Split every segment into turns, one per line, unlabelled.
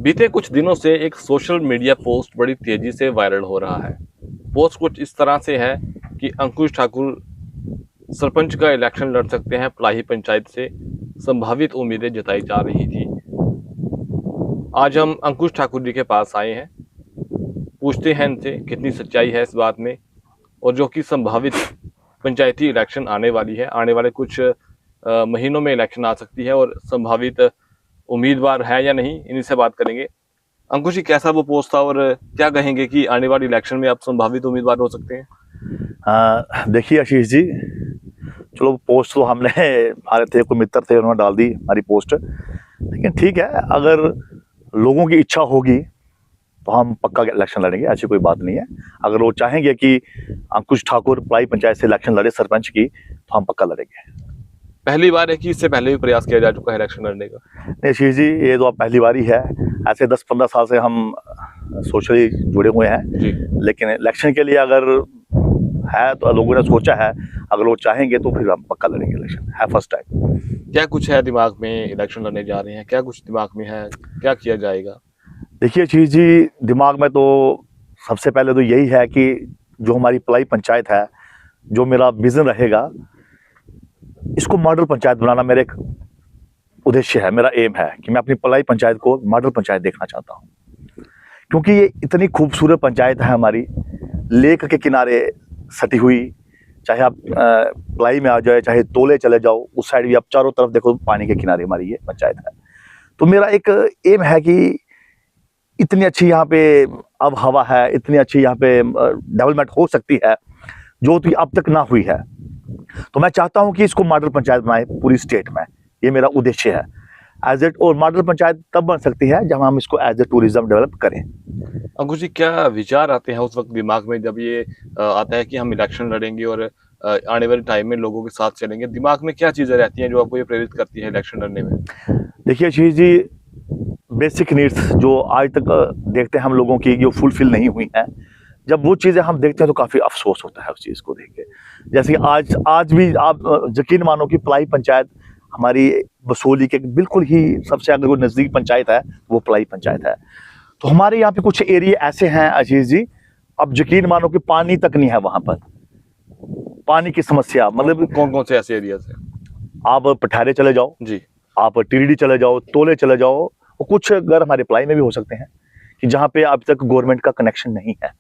बीते कुछ दिनों से एक सोशल मीडिया पोस्ट बड़ी तेजी से वायरल हो रहा है। पोस्ट कुछ इस तरह से है कि अंकुश ठाकुर सरपंच का इलेक्शन लड़ सकते हैं प्लाही पंचायत से, संभावित उम्मीदें जताई जा रही थी। आज हम अंकुश ठाकुर जी के पास आए हैं, पूछते हैं इनसे कितनी सच्चाई है इस बात में, और जो कि संभावित पंचायती इलेक्शन आने वाली है, आने वाले कुछ महीनों में इलेक्शन आ सकती है और संभावित उम्मीदवार है या नहीं, इन्हीं से बात करेंगे। अंकुश जी, कैसा वो पोस्ट था और क्या कहेंगे कि आने वाली इलेक्शन में आप संभावित उम्मीदवार हो सकते हैं?
देखिए आशीष जी, चलो पोस्ट तो हमने हमारे थे कोई मित्र थे, उन्होंने डाल दी हमारी पोस्ट, लेकिन ठीक है, अगर लोगों की इच्छा होगी तो हम पक्का इलेक्शन लड़ेंगे, ऐसी कोई बात नहीं है। अगर वो चाहेंगे कि अंकुश ठाकुर प्लाई पंचायत से इलेक्शन लड़े सरपंच की, तो हम पक्का लड़ेंगे।
पहली बार है कि इससे पहले भी प्रयास किया जा चुका है इलेक्शन लड़ने का?
नहीं आशीष जी, ये तो आप पहली बार ही है। ऐसे 10-15 साल से हम सोशली जुड़े हुए हैं
जी।
लेकिन इलेक्शन के लिए अगर है तो लोगों ने सोचा है, अगर वो चाहेंगे तो फिर हम पक्का लड़ेंगे इलेक्शन, है फर्स्ट टाइम।
क्या कुछ है दिमाग में, इलेक्शन लड़ने जा रहे हैं, क्या कुछ दिमाग में है, क्या किया जाएगा?
देखिए आशीष जी, दिमाग में तो सबसे पहले तो यही है कि जो हमारी प्लाई पंचायत है, जो मेरा विजन रहेगा, इसको मॉडल पंचायत बनाना मेरा एक उद्देश्य है, मेरा एम है कि मैं अपनी प्लाई पंचायत को मॉडल पंचायत देखना चाहता हूँ। क्योंकि ये इतनी खूबसूरत पंचायत है हमारी, लेक के किनारे सटी हुई, चाहे आप प्लाई में आ जाए, चाहे तोले चले जाओ, उस साइड भी आप चारों तरफ देखो पानी के किनारे हमारी ये पंचायत है। तो मेरा एक एम है कि इतनी अच्छी यहाँ पे अब हवा है, इतनी अच्छी यहाँ पे डेवलपमेंट हो सकती है जो कि अब तक ना हुई है। तो मैं चाहता हूँ कि इसको मॉडल पंचायत बनाए पूरी स्टेट में, ये मेरा उद्देश्य है एज एट। और मॉडल पंचायत तब बन सकती है जब हम इसको एज ए टूरिज्म डेवलप करें।
अंकुश जी, क्या विचार आते हैं उस वक्त दिमाग में जब ये आता है कि हम इलेक्शन लड़ेंगे और आने वाले टाइम में लोगों के साथ चलेंगे? दिमाग में क्या चीजें रहती हैं जो आपको ये प्रेरित करती है इलेक्शन लड़ने में?
देखिए आशीष जी, बेसिक नीड्स जो आज तक देखते हैं हम लोगों की, जो फुलफिल नहीं हुई हैं, जब वो चीज़ें हम देखते हैं तो काफ़ी अफसोस होता है उस चीज़ को देख के। जैसे कि आज भी आप यकीन मानो कि प्लाई पंचायत हमारी बसोली के बिल्कुल ही सबसे अगर वो नज़दीक पंचायत है, वो प्लाई पंचायत है। तो हमारे यहाँ पे कुछ एरिया ऐसे हैं आशीष जी, अब यकीन मानो कि पानी तक नहीं है वहाँ पर, पानी की समस्या। मतलब
कौन कौन से ऐसे एरियाज हैं?
आप पठारे चले जाओ
जी।
आप टिरडी चले जाओ, तोले चले जाओ, और कुछ घर हमारे प्लाई में भी हो सकते हैं कि जहाँ पे अभी तक गवर्नमेंट का कनेक्शन नहीं है।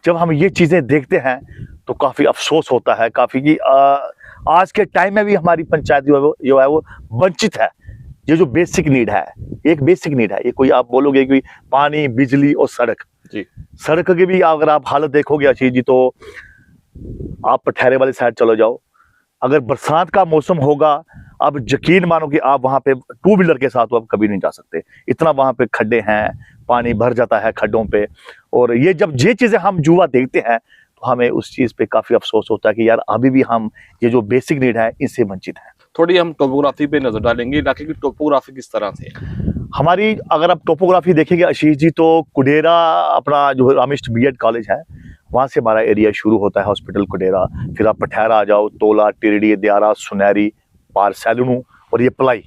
जब हम ये चीज़ें देखते हैं तो काफ़ी अफसोस होता है, काफ़ी कि आज के टाइम में भी हमारी पंचायत जो है वो वंचित है। ये जो बेसिक नीड है, एक बेसिक नीड है, ये कोई आप बोलोगे कि पानी, बिजली और सड़क।
जी।
सड़क की भी अगर आप हालत देखोगे आशीष जी, तो आप पठारे वाली साइड चलो जाओ, अगर बरसात का मौसम होगा, अब यकीन मानो कि आप वहाँ पे टू व्हीलर के साथ तो आप कभी नहीं जा सकते, इतना वहाँ पे खड्डे हैं, पानी भर जाता है खड्डों पे। और ये जब ये चीज़ें हम जुआ देखते हैं तो हमें उस चीज़ पे काफ़ी अफसोस होता है कि यार अभी भी हम ये जो बेसिक नीड है इससे वंचित हैं।
थोड़ी हम टोपोग्राफी पे नजर डालेंगे, इलाके की टोपोग्राफी किस तरह से है?
हमारी अगर आप टोपोग्राफी देखेंगे आशीष जी, तो कुडेरा अपना जो रामिष्ट बीएड कॉलेज है, वहाँ से हमारा एरिया शुरू होता है, हॉस्पिटल कुडेरा। फिर आप पठारा आ जाओ, तोला, टिरडी, दियारा, सुनहरी, पार सैलूनू और ये प्लाई,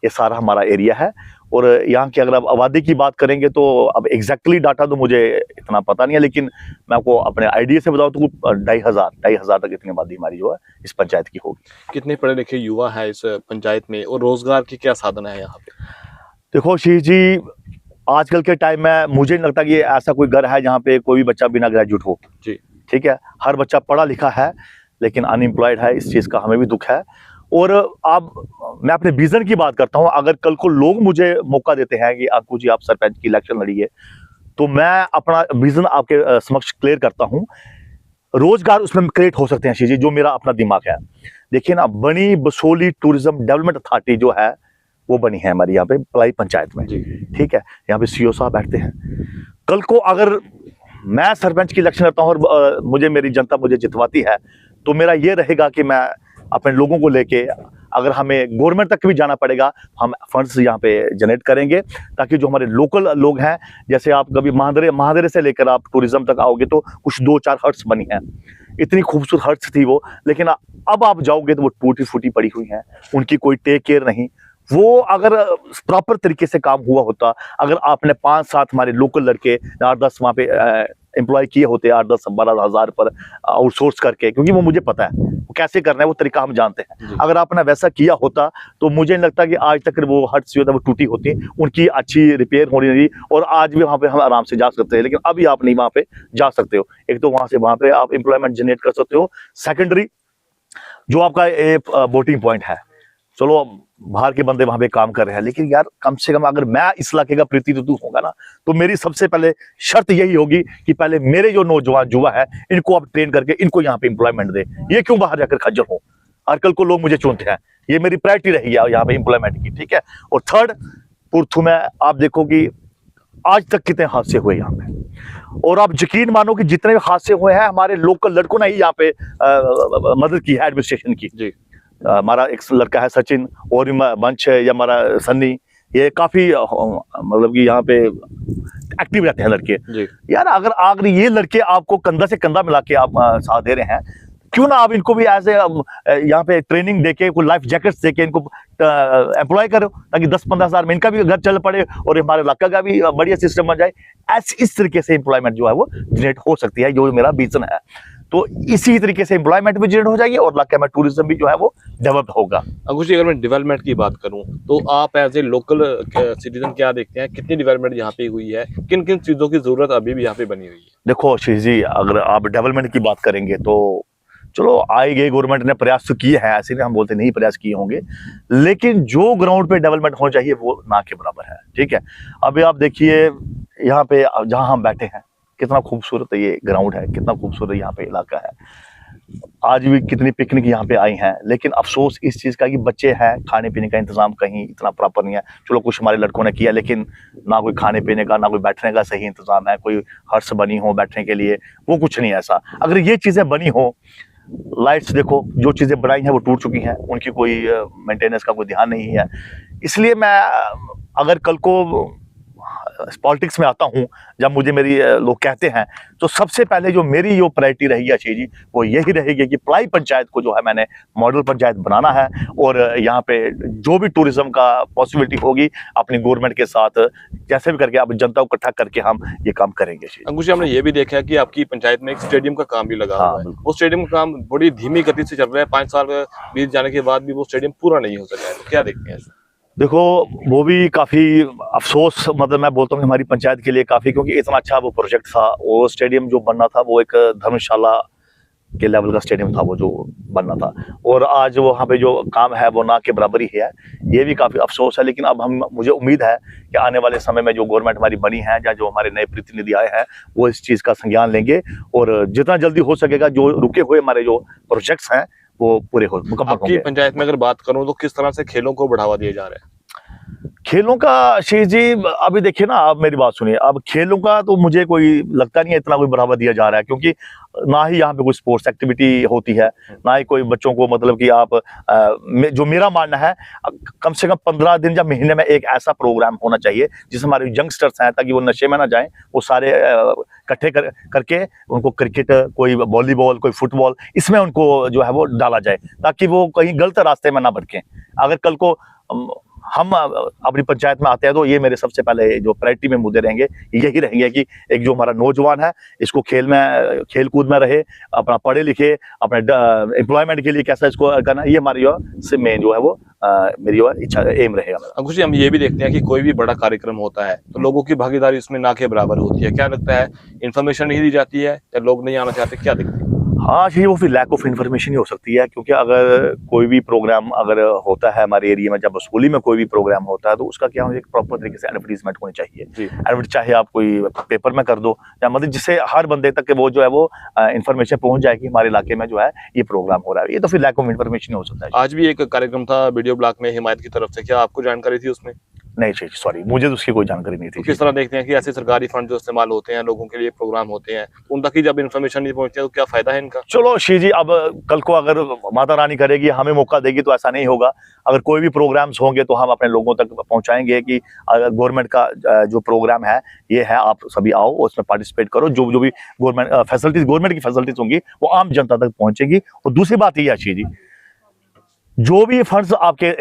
ये सारा हमारा एरिया है। और यहाँ की अगर आप आबादी की बात करेंगे तो अब एग्जैक्टली डाटा तो मुझे इतना पता नहीं है, लेकिन मैं आपको अपने आइडिया से बताऊँ तो 2,500 तक इतनी आबादी हमारी जो है इस पंचायत की होगी।
कितने पढ़े लिखे युवा है इस पंचायत में और रोजगार की क्या साधन है यहाँ पे?
देखो आशीष जी, आजकल के टाइम में मुझे नहीं लगता कि ऐसा कोई घर है जहाँ पे कोई भी बच्चा बिना ग्रेजुएट हो।
जी।
ठीक है, हर बच्चा पढ़ा लिखा है लेकिन अनएम्प्लॉयड है, इस चीज़ का हमें भी दुख है। और अब मैं अपने विजन की बात करता हूँ, अगर कल को लोग मुझे मौका देते हैं कि अंकुश जी आप सरपंच की इलेक्शन लड़िए, तो मैं अपना विजन आपके समक्ष क्लियर करता हूँ। रोजगार उसमें क्रिएट हो सकते हैं आशीष जी, जो मेरा अपना दिमाग है। देखिए ना, बनी बसोली टूरिज्म डेवलपमेंट अथॉरिटी जो है वो बनी है हमारी यहाँ पे प्लाई पंचायत में। ठीक है, यहाँ पे सीओ साहब बैठते हैं। कल को अगर मैं सरपंच की इलेक्शन लड़ता हूँ और मुझे मेरी जनता मुझे जितवाती है, तो मेरा ये रहेगा कि मैं अपने लोगों को लेके, अगर हमें गवर्नमेंट तक भी जाना पड़ेगा, हम फंड्स यहाँ पे जनरेट करेंगे, ताकि जो हमारे लोकल लोग हैं, जैसे आप कभी महादेरे से लेकर आप टूरिज्म तक आओगे तो कुछ 2-4 हट्स बनी हैं, इतनी खूबसूरत हट्स थी वो, लेकिन अब आप जाओगे तो वो टूटी फूटी पड़ी हुई हैं, उनकी कोई टेक केयर नहीं। वो अगर प्रॉपर तरीके से काम हुआ होता, अगर आपने 5-7 हमारे लोकल लड़के 8-10 वहाँ पे एम्प्लॉय किए होते, 8-10-12 हज़ार पर आउटसोर्स करके, क्योंकि वो मुझे पता है वो कैसे करना है, वो तरीका हम जानते हैं। अगर आपने वैसा किया होता तो मुझे नहीं लगता कि आज तक वो हट्स जो है वो टूटी होती, उनकी अच्छी रिपेयर होनी रही, और आज भी वहाँ पे हम आराम से जा सकते हैं। लेकिन अभी आप नहीं वहाँ पे जा सकते हो। एक तो वहाँ से वहाँ पे आप एम्प्लॉयमेंट जनरेट कर सकते हो, सेकेंडरी जो आपका एक बोटिंग पॉइंट है, चलो बाहर के बंदे वहां पे काम कर रहे हैं, लेकिन यार कम से कम अगर मैं इस इलाके का प्रतिनिधि होगा ना, तो मेरी सबसे पहले शर्त यही होगी कि पहले मेरे जो नौजवान युवा है इनको आप ट्रेन करके इनको यहाँ पे एम्प्लॉयमेंट दे। ये क्यों बाहर जाकर खज्जल हो, हर कल को लोग मुझे चुनते हैं, ये मेरी प्रायोरिटी रहेगी यहाँ पे एम्प्लॉयमेंट की, ठीक है। और थर्ड, पुरथू में आप देखो कि आज तक कितने हादसे हुए यहाँ पे, और आप यकीन मानो कि जितने भी हादसे हुए हैं हमारे लोकल लड़कों ने ही यहाँ पे मदद की है, एडमिनिस्ट्रेशन की जी। हमारा एक लड़का है सचिन, और मंच है या हमारा सन्नी, ये काफी मतलब कि यहाँ पे एक्टिव रहते हैं लड़के जी। यार अगर ये लड़के आपको कंधा से कंधा मिला के आप साथ दे रहे हैं, क्यों ना आप इनको भी एज ए यहाँ पे ट्रेनिंग देके, कोई लाइफ जैकेट्स देके इनको एम्प्लॉय करो, ताकि 10-15 हज़ार में इनका भी घर चल पड़े और हमारे इलाका का भी बढ़िया सिस्टम बन जाए। इस तरीके से एम्प्लॉयमेंट जो है वो जनरेट हो सकती है, जो मेरा विजन है। तो इसी तरीके से एम्प्लॉयमेंट भी जनरेट हो जाएगी और इलाके में टूरिज्म भी जो है वो डेवलप होगा।
अंकुश जी, अगर मैं डेवलपमेंट की बात करूं तो आप एज ए लोकल सिटीजन क्या देखते हैं, कितनी डेवलपमेंट यहाँ पे हुई है, किन किन चीजों की जरूरत अभी भी यहाँ पे बनी हुई है?
देखो आशीष जी, अगर आप डेवलपमेंट की बात करेंगे तो चलो आई गई गवर्नमेंट ने प्रयास तो किए हैं, ऐसे नहीं हम बोलते नहीं प्रयास किए होंगे, लेकिन जो ग्राउंड पे डेवलपमेंट होना चाहिए वो ना के बराबर है, ठीक है। अभी आप देखिए यहाँ पे जहाँ हम बैठे हैं, कितना खूबसूरत ये ग्राउंड है, कितना खूबसूरत यहाँ पे इलाका है। आज भी कितनी पिकनिक यहाँ पे आई हैं, लेकिन अफसोस इस चीज़ का कि बच्चे हैं, खाने पीने का इंतजाम कहीं इतना प्रॉपर नहीं है। चलो कुछ हमारे लड़कों ने किया, लेकिन ना कोई खाने पीने का, ना कोई बैठने का सही इंतजाम है, कोई हर्ष बनी हो बैठने के लिए, वो कुछ नहीं है ऐसा। अगर ये चीज़ें बनी हो, लाइट्स देखो जो चीज़ें बनाई हैं वो टूट चुकी हैं, उनकी कोई मेंटेनेंस का कोई ध्यान नहीं है। इसलिए मैं अगर कल को पॉलिटिक्स में आता हूँ, जब मुझे मेरी लोग कहते हैं, तो सबसे पहले जो मेरी जो प्रायोरिटी रहेगी अच्छी जी, वो यही रहेगी कि प्लाई पंचायत को जो है मैंने मॉडल पंचायत बनाना है, और यहाँ पे जो भी टूरिज्म का पॉसिबिलिटी होगी अपनी गवर्नमेंट के साथ जैसे भी करके आप जनता को इकट्ठा करके हम ये काम करेंगे।
अंकुश जी, हमने ये भी देखा है कि आपकी पंचायत में एक स्टेडियम का काम भी लगा हुआ है। वो स्टेडियम का काम बड़ी धीमी गति से चल रहा है, 5 साल बीत जाने के बाद भी वो स्टेडियम पूरा नहीं हो सका है, तो क्या देखते हैं?
देखो वो भी काफ़ी अफसोस, मतलब मैं बोलता हूँ हमारी पंचायत के लिए काफ़ी, क्योंकि इतना अच्छा वो प्रोजेक्ट था। वो स्टेडियम जो बनना था वो एक धर्मशाला के लेवल का स्टेडियम था वो जो बनना था, और आज वहाँ पे जो काम है वो ना के बराबर ही है। ये भी काफ़ी अफसोस है, लेकिन अब मुझे उम्मीद है कि आने वाले समय में जो गवर्नमेंट हमारी बनी है या जो हमारे नए प्रतिनिधि आए हैं वो इस चीज़ का संज्ञान लेंगे, और जितना जल्दी हो सकेगा जो रुके हुए हमारे जो प्रोजेक्ट्स हैं वो पूरे हो मुकम्मल होंगे।
आपकी पंचायत में अगर बात करूं तो किस तरह से खेलों को बढ़ावा दिया जा रहा है?
खेलों का आशीष जी, अभी देखिए ना, आप मेरी बात सुनिए, अब खेलों का तो मुझे कोई लगता नहीं है इतना कोई बढ़ावा दिया जा रहा है, क्योंकि ना ही यहाँ पे कोई स्पोर्ट्स एक्टिविटी होती है, ना ही कोई बच्चों को, मतलब कि आप जो मेरा मानना है कम से कम 15 दिन या महीने में एक ऐसा प्रोग्राम होना चाहिए जिसमें हमारे यंगस्टर्स हैं, ताकि वो नशे में ना जाएं, वो सारे इकट्ठे करके उनको क्रिकेट, कोई वॉलीबॉल, कोई फुटबॉल, इसमें उनको जो है वो डाला जाए, ताकि वो कहीं गलत रास्ते में ना भटकें। अगर कल को हम अपनी पंचायत में आते हैं तो ये मेरे सबसे पहले जो प्रायोरिटी में मुद्दे रहेंगे यही रहेंगे कि एक जो हमारा नौजवान है इसको खेल कूद में रहे, अपना पढ़े लिखे, अपने एम्प्लॉयमेंट के लिए कैसा इसको करना, ये हमारी जो मेन जो है वो मेरी इच्छा एम रहेगा।
अंकुश जी, हम ये भी देखते हैं कि कोई भी बड़ा कार्यक्रम होता है तो लोगों की भागीदारी उसमें ना के बराबर होती है। क्या लगता है, इन्फॉर्मेशन नहीं दी जाती है या लोग नहीं आना चाहते, क्या दिखती है?
हाँ जी, वो फिर लैक ऑफ इन्फॉर्मेशन ही हो सकती है, क्योंकि अगर कोई भी प्रोग्राम अगर होता है हमारे एरिया में, जब स्कूली में कोई भी प्रोग्राम होता है तो उसका क्या एक प्रॉपर तरीके से एडवर्टीजमेंट होनी चाहिए। एडवर्ट चाहे आप कोई पेपर में कर दो, या मतलब जिससे हर बंदे तक वो जो है वो इन्फॉर्मेशन पहुंच जाएगी हमारे इलाके में जो है ये प्रोग्राम हो रहा है। ये तो फिर लैक ऑफ इन्फॉर्मेशन हो सकता है।
आज भी एक कार्यक्रम था वीडियो ब्लॉक में हिमायत की तरफ से, क्या आपको जानकारी थी उसमें?
नहीं सॉरी, मुझे तो उसकी कोई जानकारी नहीं थी।
किस तरह देखते हैं कि ऐसे सरकारी फंड जो इस्तेमाल होते हैं लोगों के लिए प्रोग्राम होते हैं, उन तक ही जब इन्फॉर्मेशन नहीं पहुंचती है तो क्या फायदा है इनका?
चलो शी जी, अब कल को अगर माता रानी करेगी, हमें मौका देगी तो ऐसा नहीं होगा। अगर कोई भी प्रोग्राम्स होंगे तो हम अपने लोगों तक पहुंचाएंगे कि गवर्नमेंट का जो प्रोग्राम है ये है, आप सभी आओ उसमें पार्टिसिपेट करो। जो भी गवर्नमेंट की फैसिलिटीज होंगी वो आम जनता तक पहुंचेगी। और दूसरी बात ये है शी जी, जो भी फंड्स आपके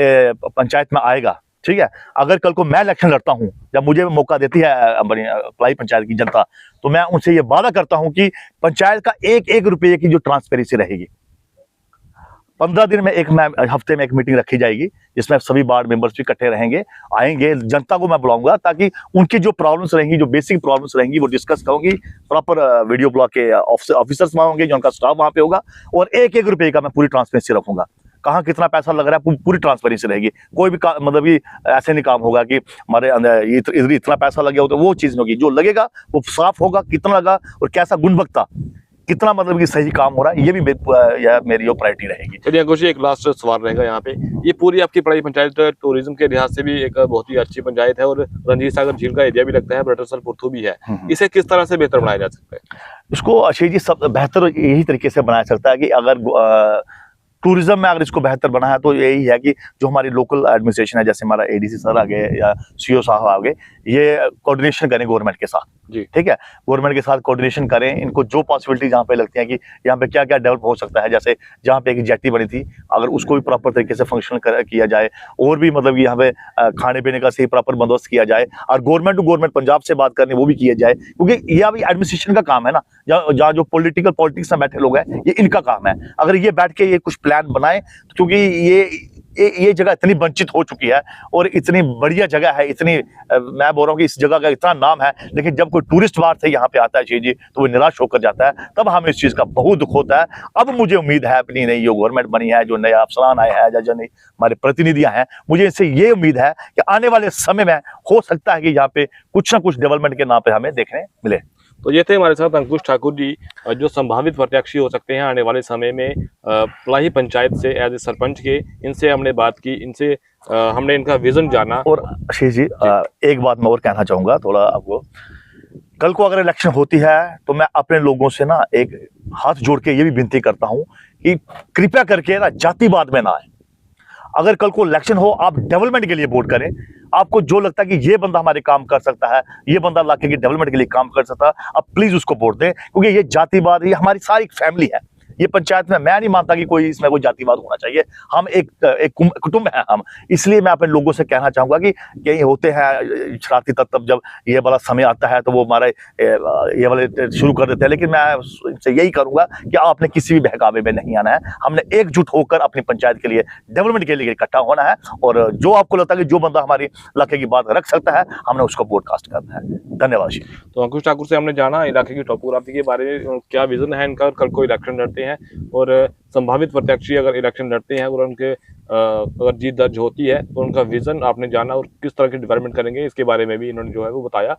पंचायत में आएगा, ठीक है, अगर कल को मैं इलेक्शन लड़ता हूं, जब मुझे मौका देती है अपनी प्लाई पंचायत की जनता, तो मैं उनसे ये वादा करता हूं कि पंचायत का एक एक रुपये की जो ट्रांसपेरेंसी रहेगी, 15 दिन में एक, मैं हफ्ते में एक मीटिंग रखी जाएगी जिसमें सभी वार्ड मेंबर्स भी इकट्ठे रहेंगे, आएंगे, जनता को मैं बुलाऊंगा ताकि उनकी जो प्रॉब्लम्स रहेंगी, जो बेसिक प्रॉब्लम्स रहेंगी, वो डिस्कस करूंगी। प्रॉपर वीडियो ब्लॉक के ऑफिसर्स वहां होंगे, जो उनका स्टाफ वहां पे होगा, और एक एक रुपये का मैं पूरी ट्रांसपेरेंसी रखूंगा। कहाँ कितना पैसा लग रहा है पूरी ट्रांसपेरेंसी रहेगी। कोई भी मतलब कि ऐसे नहीं काम होगा कि हमारे अंदर इधर इतना पैसा लग गया हो, तो वो चीज नहीं होगी। जो लगेगा वो साफ होगा, कितना लगा और कैसा गुणवत्ता, कितना मतलब कि सही काम हो रहा है, ये भी मेरी जो प्रायोरिटी रहेगी।
चलिए अंकुश जी, एक लास्ट सवाल रहेगा यहाँ पे, ये पूरी आपकी पड़ाई पंचायत टूरिज्म के लिहाज से भी एक बहुत ही अच्छी पंचायत है और रंजीत सागर झील का एरिया भी लगता है, बटरसल पुरथू भी है, इसे किस तरह से बेहतर बनाया जा सकता है?
इसको अशेष जी सब बेहतर यही तरीके से बनाया सकता है कि अगर टूरिज्म में अगर इसको बेहतर बना है, तो यही है कि जो हमारी लोकल एडमिनिस्ट्रेशन है, जैसे हमारा एडीसी सर आ गए या सीओ साहब आ गए, ये कोऑर्डिनेशन करें गवर्नमेंट के साथ,
जी
ठीक है, गवर्नमेंट के साथ कोऑर्डिनेशन करें। इनको जो पॉसिबिलिटी जहाँ पे लगती है कि यहाँ पे क्या क्या डेवलप हो सकता है, जैसे जहाँ पे एक जेटी बनी थी, अगर उसको भी प्रॉपर तरीके से फंक्शनल किया जाए, और भी मतलब कि यहाँ पे खाने पीने का सही प्रॉपर बंदोबस्त किया जाए, और गवर्नमेंट टू गवर्नमेंट पंजाब से बात करनी वो भी किया जाए, क्योंकि ये अभी एडमिनिस्ट्रेशन का काम है ना, जहाँ जो पॉलिटिक्स में बैठे लोग हैं, ये इनका काम है। अगर ये बैठ के ये कुछ प्लान बनाए, क्योंकि ये जगह इतनी वंचित हो चुकी है और इतनी बढ़िया जगह है, इतनी मैं बोल रहा हूँ कि इस जगह का इतना नाम है, लेकिन जब कोई टूरिस्ट बाहर से यहाँ पे आता है जी, तो वो निराश होकर जाता है, तब हमें इस चीज का बहुत दुख होता है। अब मुझे उम्मीद है अपनी नई जो गवर्नमेंट बनी है, जो नए अफसरान आए हैं, जो नई हमारे प्रतिनिधियां हैं, मुझे इससे ये उम्मीद है कि आने वाले समय में हो सकता है कि यहाँ पे कुछ ना कुछ डेवलपमेंट के नाम पे हमें देखने मिले।
तो ये थे हमारे साथ अंकुश ठाकुर जी, जो संभावित प्रत्याशी हो सकते हैं आने वाले समय में प्लाही पंचायत से एज ए सरपंच के। इनसे हमने बात की, इनसे हमने इनका विजन जाना।
और आशीष जी, एक बात मैं और कहना चाहूंगा थोड़ा आपको, कल को अगर इलेक्शन होती है तो मैं अपने लोगों से ना एक हाथ जोड़ के ये भी विनती करता हूं कि कृपया करके ना जातिवाद में ना आए। अगर कल को इलेक्शन हो, आप डेवलपमेंट के लिए वोट करें। आपको जो लगता है कि ये बंदा हमारे काम कर सकता है, ये बंदा इलाके की डेवलपमेंट के लिए काम कर सकता है, आप प्लीज उसको वोट दें, क्योंकि ये जातिवाद, ये हमारी सारी फैमिली है। ये पंचायत में मैं नहीं मानता कि कोई इसमें कोई जातिवाद होना चाहिए। हम एक कुटुंब है हम। इसलिए मैं अपने लोगों से कहना चाहूंगा कि ये होते हैं शरारती तत्व, जब ये वाला समय आता है तो वो हमारे ये वाले शुरू कर देते हैं, लेकिन मैं इनसे यही करूंगा कि आपने किसी भी बहकावे में नहीं आना है। हमने एकजुट होकर अपनी पंचायत के लिए, डेवलपमेंट के लिए इकट्ठा होना है, और जो आपको लगता है कि जो बंदा हमारे इलाके की बात रख सकता है, हमने उसको ब्रॉडकास्ट करना है। धन्यवाद।
तो अंकुश ठाकुर से हमने जाना इलाके की टोपोग्राफी के बारे में, क्या विजन है इनका, कल को इलेक्शन लड़ते हैं और संभावित प्रत्याशी अगर इलेक्शन लड़ते हैं और उनके अगर जीत दर्ज होती है तो उनका विजन आपने जाना, और किस तरह की डेवलपमेंट करेंगे इसके बारे में भी इन्होंने जो है वो बताया।